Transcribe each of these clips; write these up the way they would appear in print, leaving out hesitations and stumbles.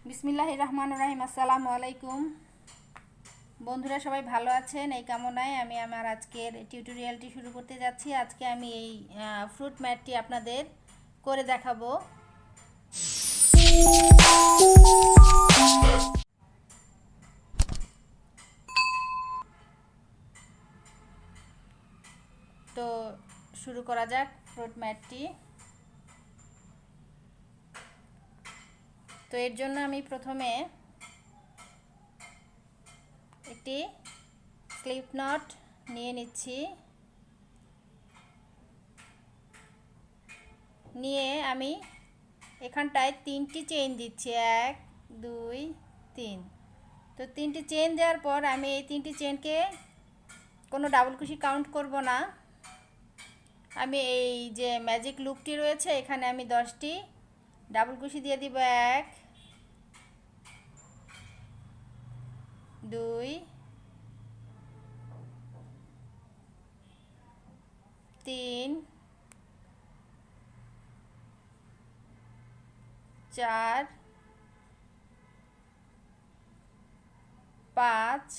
বিসমিল্লাহির রহমানির রহিম। আসসালামু আলাইকুম বন্ধুরা, সবাই ভালো আছেন এই কামনায় আমি আমার আজকের টিউটোরিয়ালটি শুরু করতে যাচ্ছি। আজকে আমি এই ফ্রুট ম্যাটটি আপনাদের করে দেখাবো। তো শুরু করা যাক ফ্রুট ম্যাটটি। তো এর জন্য আমি প্রথমে একটি স্লিপ নট নিয়ে নিচ্ছি। নিয়ে আমি এখানটায় 3টি চেইন দিচ্ছি, 1 2 3। তো 3টি চেইন দেওয়ার পর আমি এই 3টি চেইনকে কোনো ডাবল কুশি কাউন্ট করব না। আমি এই যে ম্যাজিক লুপটি রয়েছে এখানে আমি 10টি ডাবল কুশি দিয়ে দিব। 1 2 3 4 5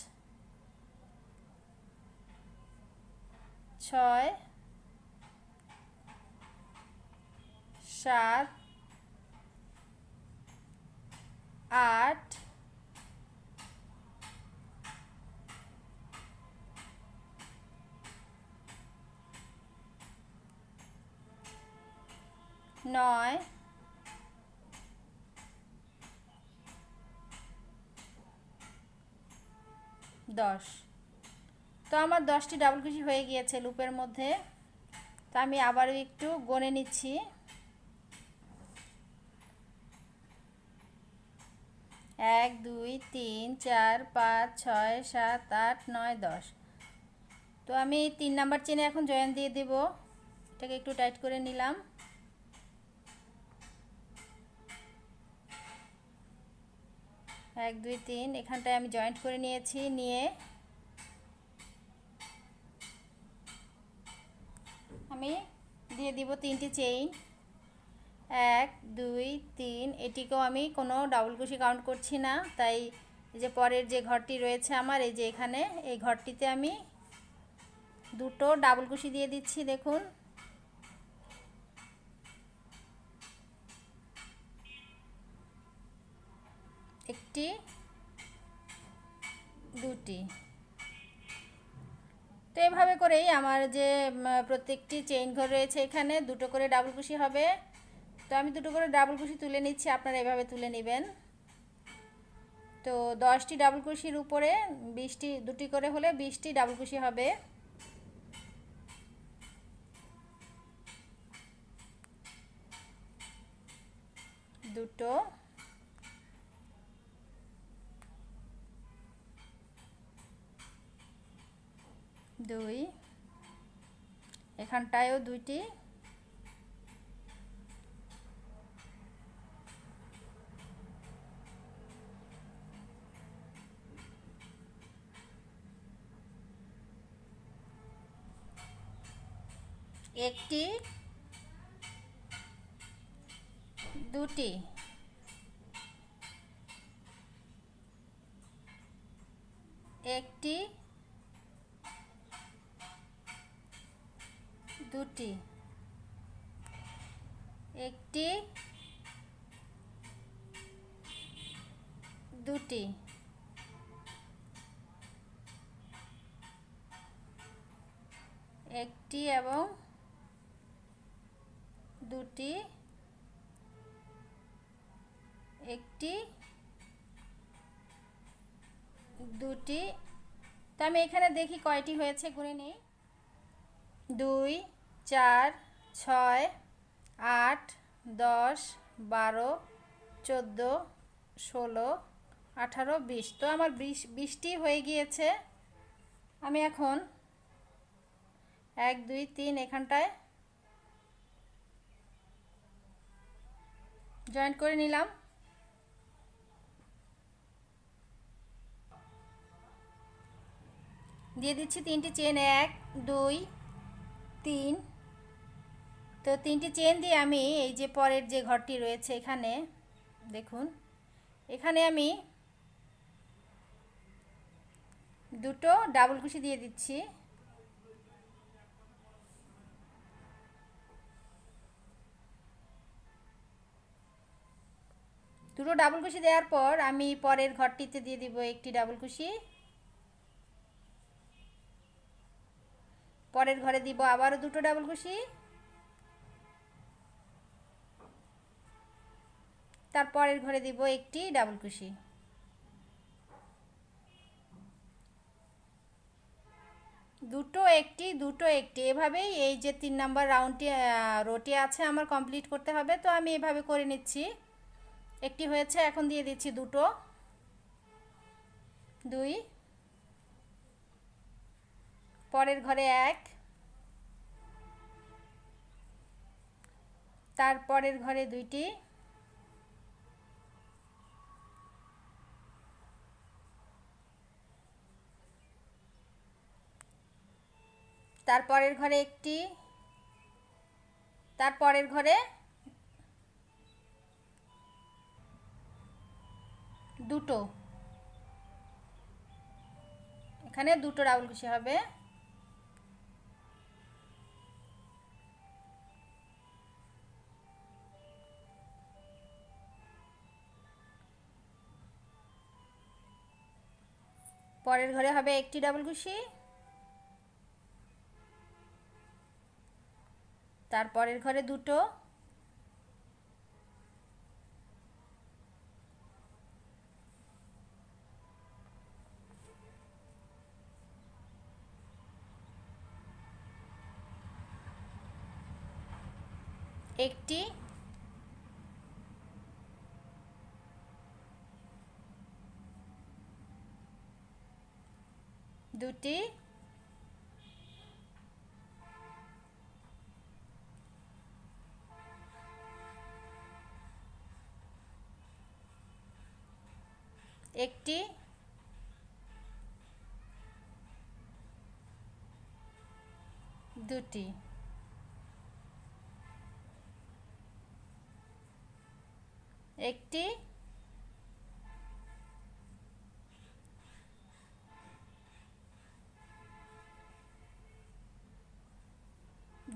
6 7 8 9 10। তো আমার 10টি ডাবল কুশি হয়ে গিয়েছে লুপের মধ্যে। তো আমি আবারও একটু গণে নিচ্ছি। 1 2 3 4 5 6 7 8 9 10। তো আমি 3 নাম্বার চেনে এখন জয়েন দিয়ে দেব। এটাকে একটু টাইট করে নিলাম। 1 2 3 এখানটায় আমি জয়েন্ট করে নিয়েছি। নিয়ে আমি দিয়ে দিব 3টি চেইন, 1 2 3। এটিকেও আমি কোনো ডাবল কুশি কাউন্ট করছি না। তাই এই যে পরের যে ঘরটি রয়েছে আমার, এই যে এখানে এই ঘরটিতে আমি দুটো ডাবল কুশি দিয়ে দিচ্ছি। দেখুন, একটি, দুটি। তো এভাবে করেই আমার যে প্রত্যেকটি চেইন ঘর রয়েছে এখানে দুটো করে ডাবল কুশি হবে। তো আমি দুটো করে ডাবল কুশি তুলে নিচ্ছি, আপনারা এভাবে তুলে নেবেন। তো 10টি ডাবল কুশির উপরে 20টি, দুটি করে হলে 20টি ডাবল কুশি হবে। দুটো, দুই, এখানটায়ও দুইটি, একটি, দুটি, একটি, দুটি, একটি, দুটি, একটি এবং দুটি, একটি, দুটি। তো আমি এখানে দেখি কয়টি হয়েছে, গুনে নেই। 2 4 6 8 10 12 14 16 18 20। তো আমার 20টি হয়ে গিয়েছে। আমি এখন 1 2 3 এখানটায় জয়েন্ট করে নিলাম। দিয়ে দিচ্ছি 3টি চেন, 1 2 3। তো 3টি চেন দিয়ে আমি এই যে পরের যে ঘরটি রয়েছে এখানে দেখুন, এখানে আমি দুটো ডাবল কুশি দিয়ে দিচ্ছি। দুটো ডাবল কুশি দেওয়ার পর আমি পরের ঘরটিতে দিয়ে দিব একটি ডাবল কুশি। পরের ঘরে দিব আবারও দুটো ডাবল কুশি। তারপরের ঘরে দিব একটি ডাবল কুশি। দুটো একটি দুটো একটি, এভাবেই এই যে 3 নাম্বার রাউন্ডটি রোটি আছে আমার কমপ্লিট করতে হবে। তো আমি এভাবে করে নিচ্ছি। একটি হয়েছে, এখন দিয়ে দিচ্ছি দুটো, 2, পরের ঘরে 1, তারপরের ঘরে 2টি, তারপরের ঘরে 1টি, তারপরের ঘরে 2টো, এখানে দুটো ডাবল কুশি হবে। পরের ঘরে হবে একটি ডাবল কুশি, তারপরের ঘরে 2টো, একটি, দুটি, একটি, দুটি, একটি,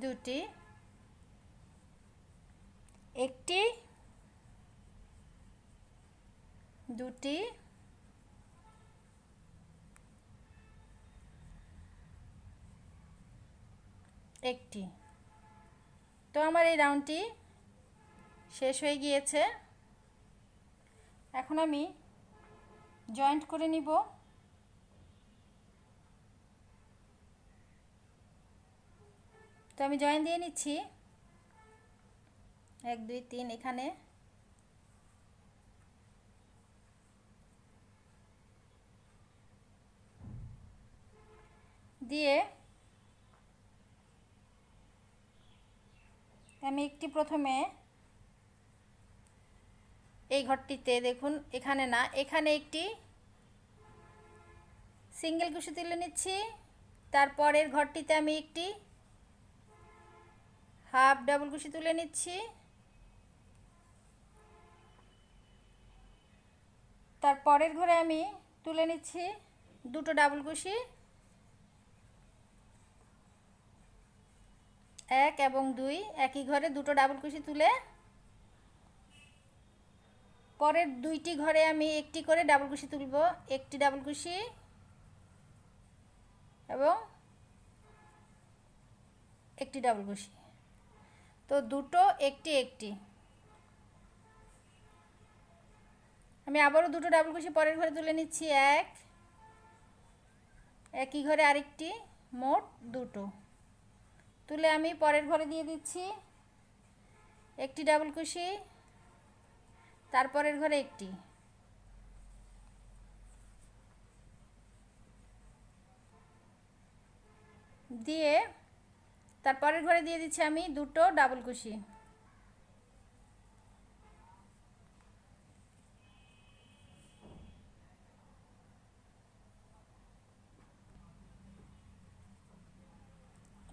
দুটি, একটি, দুটি, একটি। তো আমার এই রাউন্ডটি শেষ হয়ে গিয়েছে। এখন আমি জয়েন্ট করে নিব। তো আমি জয়েন দিয়ে নিচ্ছি, 1 2 3 এখানে, দিয়ে আমি একটি প্রথমে এই ঘরটিতে দেখুন, এখানে না, এখানে একটি সিঙ্গেল কুশি তুলে নিচ্ছি। তারপরের ঘরটিতে আমি একটি হাফ ডাবল কুশি তুলে নিচ্ছি। তারপরের ঘরে আমি তুলে নিচ্ছি দুটো ডাবল কুশি, 1 এবং 2, একই ঘরে দুটো ডাবল কুশি তুলে পরের 2টি ঘরে আমি একটি করে ডাবল কুশি তুলব, একটি ডাবল কুশি এবং একটি ডাবল কুশি। তো দুটো একটি একটি, আমি আবারও দুটো ডাবল কুশি পরের ঘরে তুলে নিচ্ছি, 1, একই ঘরে আরেকটি, মোট দুটো তুলে আমি পরের ঘরে দিয়ে দিচ্ছি একটি ডাবল কুশি, তারপরের ঘরে একটি, দিয়ে তারপরের ঘরে দিয়ে দিচ্ছি আমি দুটো ডাবল কুশি।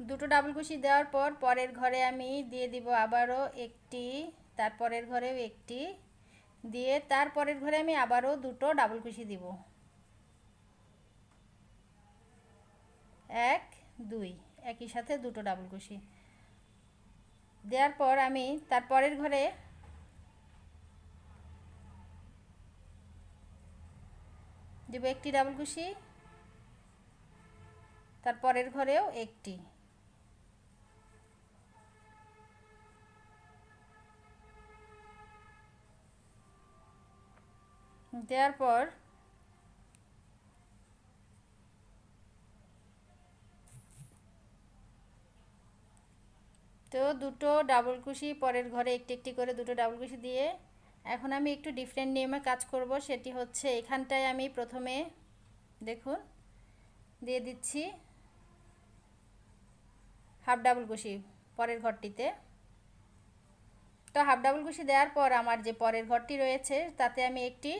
দুটো ডাবল কুশি দেওয়ার পর পরের ঘরে আমি দিয়ে দিব আবারও একটি, তারপরের ঘরেও একটি, দিয়ে তারপরের ঘরে আমি আবারও দুটো ডাবল কুশি দিব, 1 2 একই সাথে দুটো ডাবল কুশি দেওয়ার পর আমি তারপরের ঘরে দেব একটি ডাবল কুশি, তারপরের ঘরেও একটি, দেওয়ার পর তো দুটো ডাবল কুশি পরের ঘরে একটি একটি করে দুটো ডাবল কুশি দিয়ে এখন আমি একটু ডিফারেন্ট নিয়মে কাজ করব। সেটি হচ্ছে এখানটায় আমি প্রথমে দেখুন দিয়ে দিচ্ছি হাফ ডাবল কুশি পরের ঘরটিতে। তো হাফ ডাবল কুশি দেওয়ার পর আমার যে পরের ঘরটি রয়েছে তাতে আমি একটি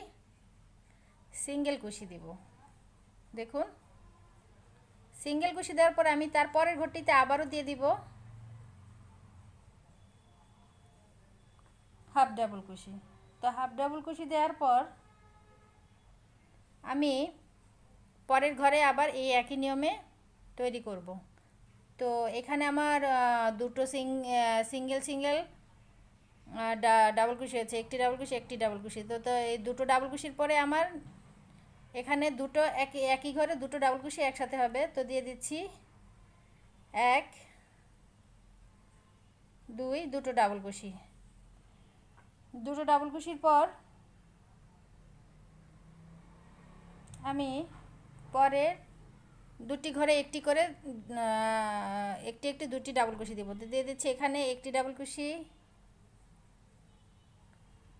সিঙ্গেল কুশি দিব। দেখুন সিঙ্গেল কুশি দেওয়ার পর আমি তার পরের ঘরটিতে আবারও দিয়ে দিব হাফ ডাবল কুশি। তো হাফ ডাবল কুশি দেওয়ার পর আমি পরের ঘরে আবার এই একই নিয়মে তৈরি করব। তো এখানে আমার দুটো সিঙ্গেল সিঙ্গেল ডাবল কুশি হয়েছে, একটি ডাবল কুশি একটি ডাবল কুশি। তো তো এই দুটো ডাবল কুশির পরে আমার এখানে দুটো একই ঘরে দুটো ডাবল কুশি একসাথে হবে। তো দিয়ে দিচ্ছি 1 2 দুটো ডাবল কুশি। দুটো ডাবল কুশির পর আমি পরের দুটি ঘরে একটি করে একটি একটি দুটি ডাবল কুশি দেব। তো দিয়ে দিচ্ছি এখানে একটি ডাবল কুশি,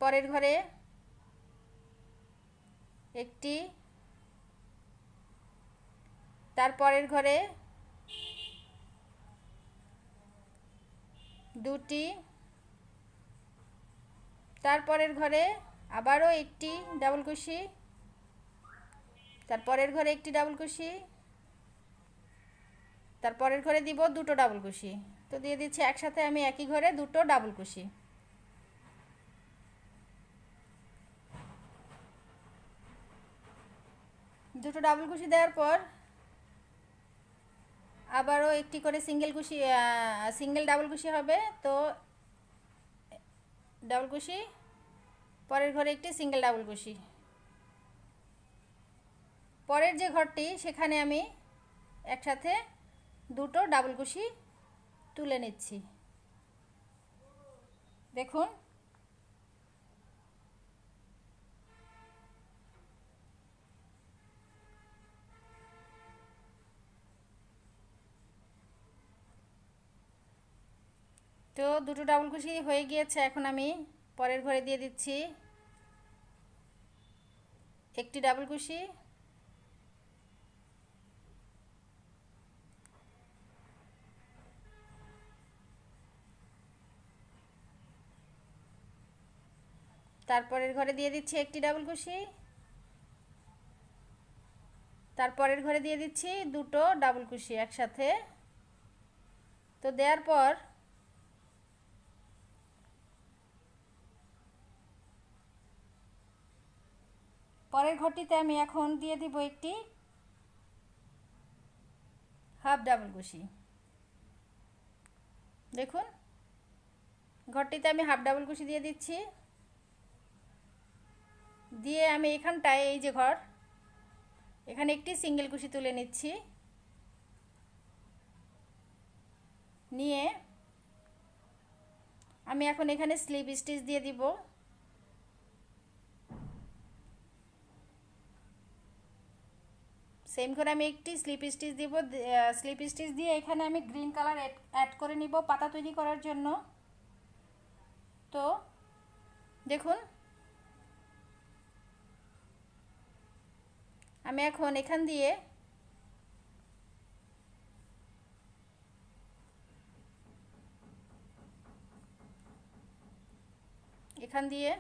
পরের ঘরে একটি, তারপরের ঘরে দুটি, তারপরের ঘরে আবারও একটি ডাবল কুশি, তারপরের ঘরে একটি ডাবল কুশি, তারপরের ঘরে দিব দুটো ডাবল কুশি। তো দিয়ে দিচ্ছি একসাথে আমি একই ঘরে দুটো ডাবল কুশি। দুটো ডাবল কুশি দেওয়ার পর আবারও একটি করে সিঙ্গেল ডাবল কুশি হবে। তো ডাবল কুশি, পরের ঘরে একটি সিঙ্গেল ডাবল কুশি, পরের যে ঘরটি সেখানে আমি একসাথে দুটো ডাবল কুশি তুলে নিচ্ছি। দেখুন তো দুটো ডাবল কুশি হয়ে গিয়েছে। এখন আমি পরের ঘরে দিয়ে দিচ্ছি একটি ডাবল কুশি, তারপরের ঘরে দিয়ে দিচ্ছি একটি ডাবল কুশি, তারপরের ঘরে দিয়ে দিচ্ছি দুটো ডাবল কুশি একসাথে। তো দেওয়ার পর পরের ঘরটিতে আমি এখন দিয়ে দিব একটি হাফ ডাবল কুশি। দেখুন ঘরটিতে আমি হাফ ডাবল কুশি দিয়ে দিচ্ছি, দিয়ে আমি এখানটায় এই যে ঘর এখানে একটি সিঙ্গেল কুশি তুলে নিচ্ছি, নিয়ে আমি এখন এখানে স্লিপ স্টিচ দিয়ে দিব। সেম করে আমি একটি স্লিপ স্টিচ দিব। স্লিপ স্টিচ দিয়ে এখানে আমি গ্রিন কালার অ্যাড করে নিব পাতা তৈরি করার জন্য। তো দেখুন আমি এখন এখান দিয়ে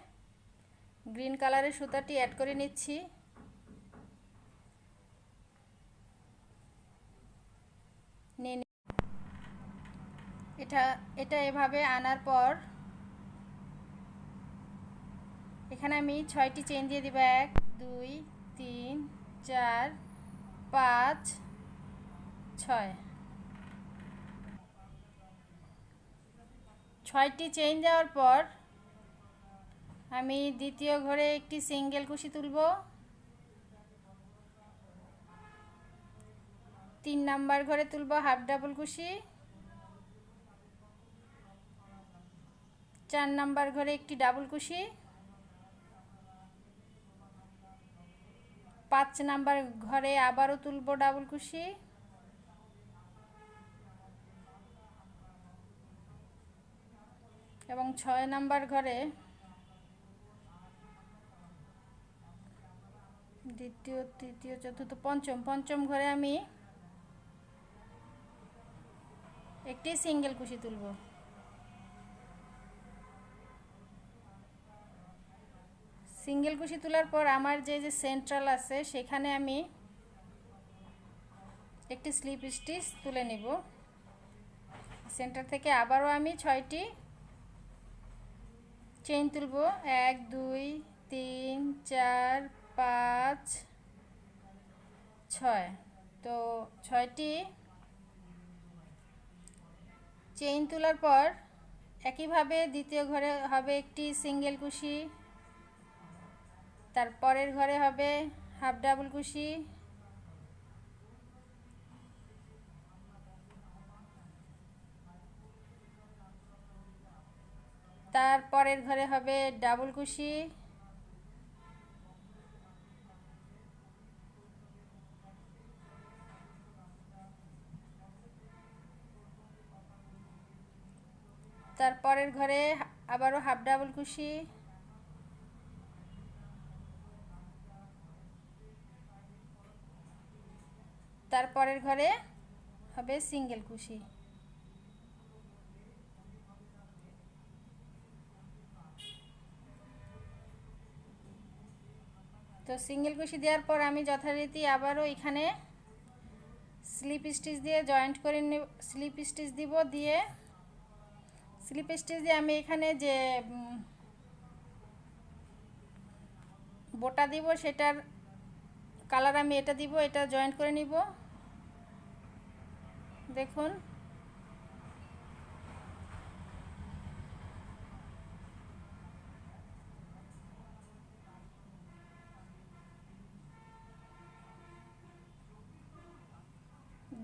গ্রিন কালারের সুতাটি অ্যাড করে নিচ্ছি। এটা এভাবে আনার পর এখানে আমি 6টি চেইন দিয়ে দিব। 1 2 3 4 5 6। 6টি চেইন দেওয়ার পর আমি দ্বিতীয় ঘরে একটি সিঙ্গেল কুশি তুলব। 3 নাম্বার ঘরে তুলব হাফ ডাবল কুশি। 4 নাম্বার ঘরে একটি ডাবল কুশি। 5 নাম্বার ঘরে আবারও তুলব ডাবল কুশি। এবং 6 নাম্বার ঘরে দ্বিতীয় তৃতীয় চতুর্থ পঞ্চম ঘরে আমি একটি সিঙ্গেল কুশি তুলব। সিঙ্গেল কুশি তোলার পর আমার যে সেন্ট্রাল আছে সেখানে আমি একটি স্লিপ স্টিচ তুলে নেব। সেন্টার থেকে আবারও আমি 6টি চেইন তুলব। 1 2 3 4 5 6। তো 6টি চেইন তোলার পর একইভাবে দ্বিতীয় ঘরে হবে একটি সিঙ্গেল কুশি, তারপরের ঘরে হবে হাফ ডাবল কুশি, তারপরের ঘরে হবে ডাবল কুশি, তারপরের ঘরে আবারও হাফ ডাবল কুশি, তারপরের ঘরে হবে সিঙ্গেল কুশি। তো সিঙ্গেল কুশি দেওয়ার পর আমি যথারীতি আবারও এখানে স্লিপ স্টিচ দিয়ে জয়েন্ট করে নেব। স্লিপ স্টিচ দিব, দিয়ে স্লিপ স্টিচ দিয়ে আমি এখানে যে বোটা দিব সেটার কালার আমি এটা দিব, এটা জয়েন্ট করে নিব। দেখুন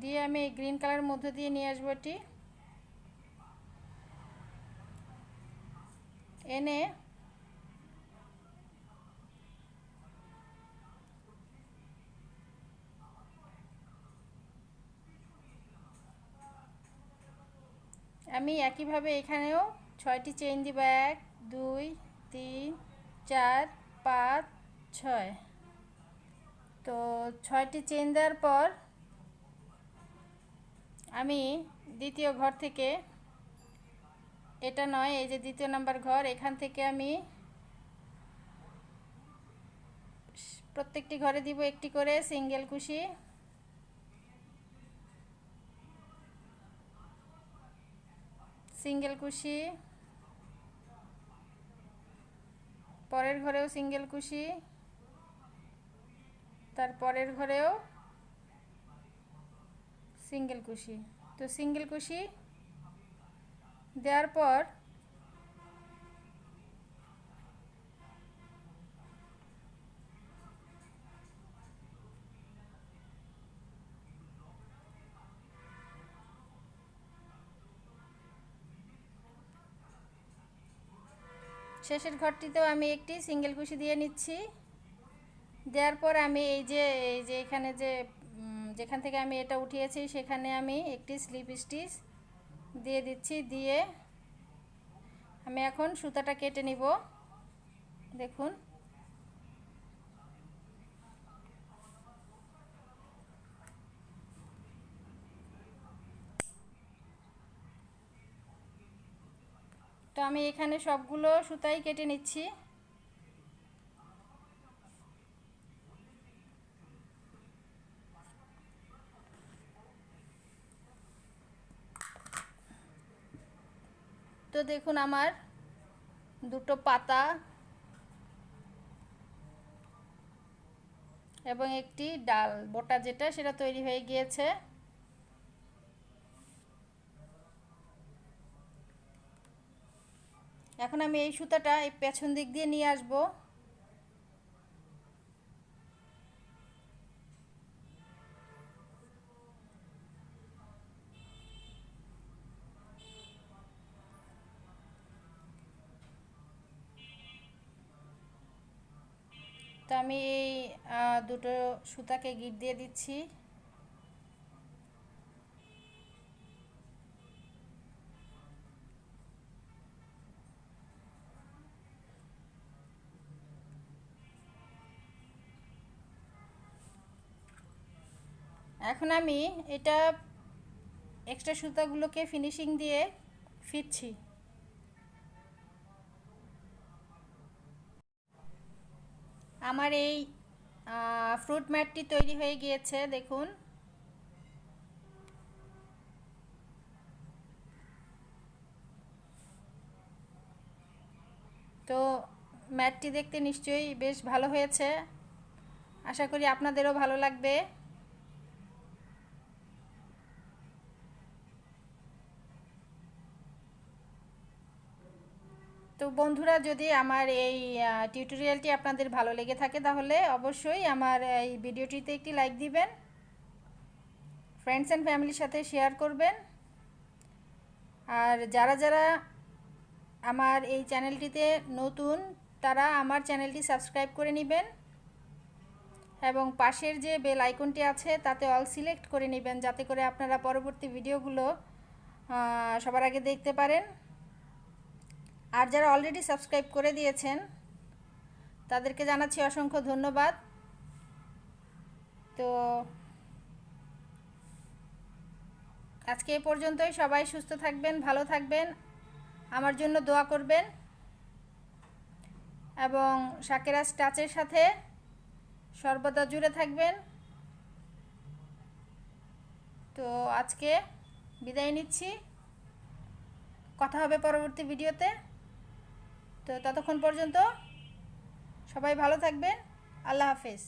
দিয়ে আমি এই গ্রিন কালারের মধ্যে দিয়ে নিয়ে আসবো। এটি এনে আমি একইভাবে এখানেও 6টি চেইন দিব। 1 2 3 4 5 6। তো 6টি চেইন দেওয়ার পর আমি দ্বিতীয় ঘর থেকে, এটা নয়, এই যে দ্বিতীয় নাম্বার ঘর, এখান থেকে আমি প্রত্যেকটি ঘরে দিব একটি করে সিঙ্গেল কুশি। সিঙ্গেল কুশি, পরের ঘরেও সিঙ্গেল কুশি, তারপরের ঘরেও সিঙ্গেল কুশি। তো সিঙ্গেল কুশি দেওয়ার পর শেষের ঘরটিতেও আমি একটি সিঙ্গেল কুশি দিয়ে নিচ্ছি। দেওয়ার পর আমি এই যে এখানে যেখান থেকে আমি এটা উঠিয়েছি সেখানে আমি একটি স্লিপ স্টিচ দিয়ে দিচ্ছি। দিয়ে আমি এখন সুতাটা কেটে নিব। দেখুন তো আমি এখানে সবগুলো সুতাই কেটে নিচ্ছি। তো দেখুন আমার দুটো পাতা এবং একটি ডাল বোটা যেটা সেটা তৈরি হয়ে গিয়েছে। এখন আমি এই সুতাটা এই পেছন দিক দিয়ে নিয়ে আসবো। তো আমি এই দুটো সুতাকে গিট দিয়ে দিচ্ছি। এখন আমি এটা এক্সট্রা সুতাগুলোকে ফিনিশিং দিয়ে ফিরছি। আমার এই ফ্রুট ম্যাটটি তৈরি হয়ে গিয়েছে, দেখুন। তো ম্যাটটি দেখতে নিশ্চয়ই বেশ ভালো হয়েছে, আশা করি আপনাদেরও ভালো লাগবে। তো বন্ধুরা, যদি আমার এই টিউটোরিয়ালটি আপনাদের ভালো লেগে থাকে তাহলে অবশ্যই আমার এই ভিডিওটিতে একটি লাইক দিবেন, ফ্রেন্ডস অ্যান্ড ফ্যামিলির সাথে শেয়ার করবেন। আর যারা যারা আমার এই চ্যানেলটিতে নতুন তারা আমার চ্যানেলটি সাবস্ক্রাইব করে নেবেন এবং পাশের যে বেল আইকনটি আছে তাতে অল সিলেক্ট করে নেবেন, যাতে করে আপনারা পরবর্তী ভিডিওগুলো সবার আগে দেখতে পারেন। আর যারা অলরেডি সাবস্ক্রাইব করে দিয়েছেন তাদেরকে জানাচ্ছি অসংখ্য ধন্যবাদ। তো আজকে এই পর্যন্তই। সবাই সুস্থ থাকবেন, ভালো থাকবেন, আমার জন্য দোয়া করবেন এবং শাকেরাস টাচের সাথে সর্বদা জুড়ে থাকবেন। তো আজকে বিদায় নিচ্ছি, কথা হবে পরবর্তী ভিডিওতে। তো ততক্ষণ পর্যন্ত সবাই ভালো থাকবেন, আল্লাহ হাফেজ।